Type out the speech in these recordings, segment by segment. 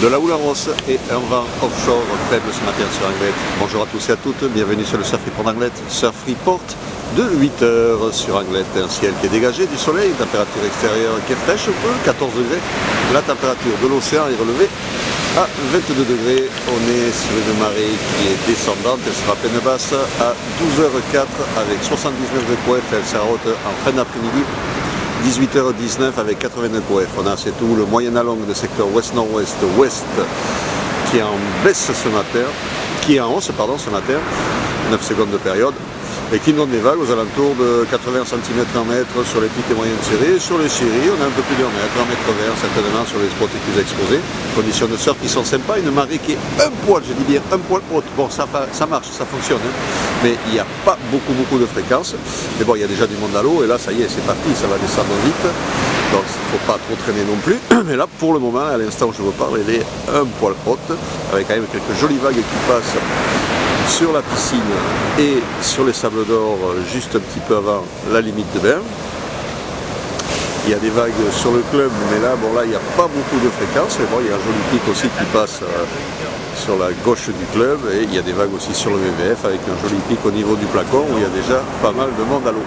de la houle en rosse et un vent offshore faible ce matin sur Anglette. Bonjour à tous et à toutes, bienvenue sur le Surf Report d'Anglette. Surf Report de 8h sur Anglette, un ciel qui est dégagé du soleil, une température extérieure qui est fraîche un peu, 14 degrés. La température de l'océan est relevée à 22 degrés. On est sur une marée qui est descendante, elle sera pleine basse à 12h04 avec 79 de coef, elle sera haute en fin d'après-midi. 18h19 avec 89 coef. On a c'est tout le moyen à longue de secteur ouest-nord-ouest ouest qui est en baisse ce matin, qui est en hausse pardon ce matin, 9 secondes de période, et qui donne des vagues aux alentours de 80 cm en mètre sur les petites et moyennes séries. Sur les séries, on a un peu plus d'1 mètre, 1,20 m certainement sur les spots les plus exposés. Conditions de surf qui sont sympas, une marée qui est un poil, je dis bien un poil haute. Bon, ça marche, ça fonctionne, hein. Mais il n'y a pas beaucoup de fréquences. Mais bon, il y a déjà du monde à l'eau, et là, ça y est, c'est parti, ça va descendre vite. Donc, il ne faut pas trop traîner non plus. Mais là, pour le moment, à l'instant où je vous parle, elle est un poil haute, avec quand même quelques jolies vagues qui passent sur la piscine et sur les sables d'or juste un petit peu avant la limite de bain. Il y a des vagues sur le club, mais là, bon, là, il n'y a pas beaucoup de fréquences. Mais bon, il y a un joli pic aussi qui passe sur la gauche du club, et il y a des vagues aussi sur le VVF avec un joli pic au niveau du placon où il y a déjà pas mal de monde à l'eau.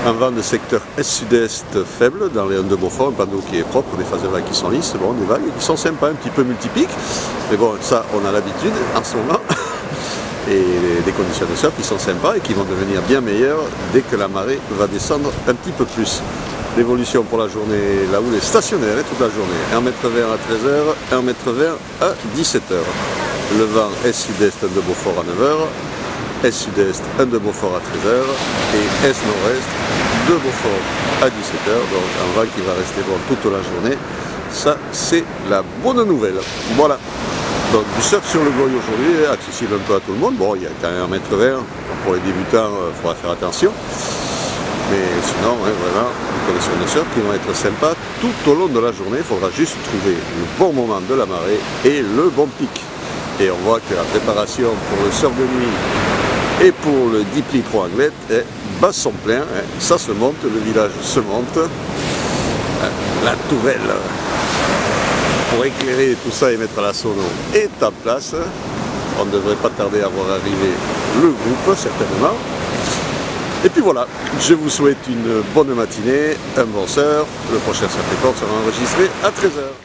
Un vent de secteur est-sud-est faible dans les ondes de Beaufort, un plan d'eau qui est propre, des phases de vagues qui sont lisses, bon, des vagues qui sont sympas, un petit peu multipiques, mais bon, ça, on a l'habitude en ce moment. Et des conditions de surf qui sont sympas et qui vont devenir bien meilleures dès que la marée va descendre un petit peu plus. L'évolution pour la journée, la houle est stationnaire toute la journée. 1,20 m à 13h, 1,20 m à 17h. Le vent est-sud-est, 1 de Beaufort à 9h, est-sud-est, 1 de Beaufort à 13h et est-nord-est, 2 Beaufort à 17h. Donc un vent qui va rester bon toute la journée. Ça, c'est la bonne nouvelle. Voilà. Donc du surf sur le Goy aujourd'hui, accessible un peu à tout le monde. Bon, il y a quand même 1,20 m, pour les débutants, il faudra faire attention. Mais sinon, ouais, vraiment, des conditions de surf qui vont être sympas tout au long de la journée. Il faudra juste trouver le bon moment de la marée et le bon pic. Et on voit que la préparation pour le surf de nuit et pour le Deep Lee Pro Anglette bat son plein. Ça se monte, le village se monte. La tourelle pour éclairer tout ça et mettre la sono est en place. On ne devrait pas tarder à voir arriver le groupe, certainement. Et puis voilà, je vous souhaite une bonne matinée, un bon surf. Le prochain Surf Report sera enregistré à 13h.